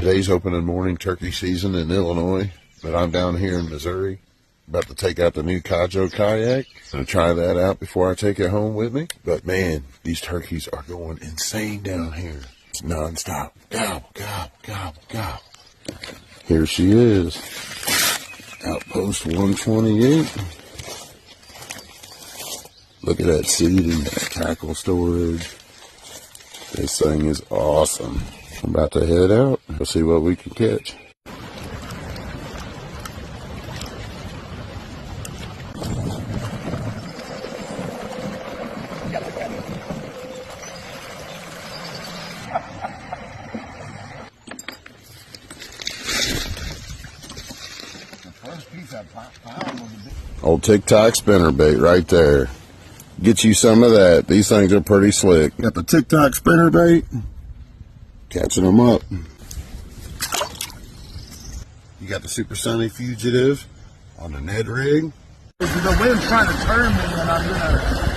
Today's opening morning turkey season in Illinois, but I'm down here in Missouri, about to take out the new Kajo kayak. Gonna try that out before I take it home with me. But man, these turkeys are going insane down here. It's nonstop. Gobble, gobble, gobble, gobble. Here she is. Outpost 128. Look at that seating, tackle storage. This thing is awesome. I'm about to head out. We'll see what we can catch. Old TikTok spinnerbait right there. Get you some of that. These things are pretty slick. Got the TikTok spinnerbait. Catching them up. You got the Super Sunny Fugitive on the Ned rig. The wind's trying to turn me and I'm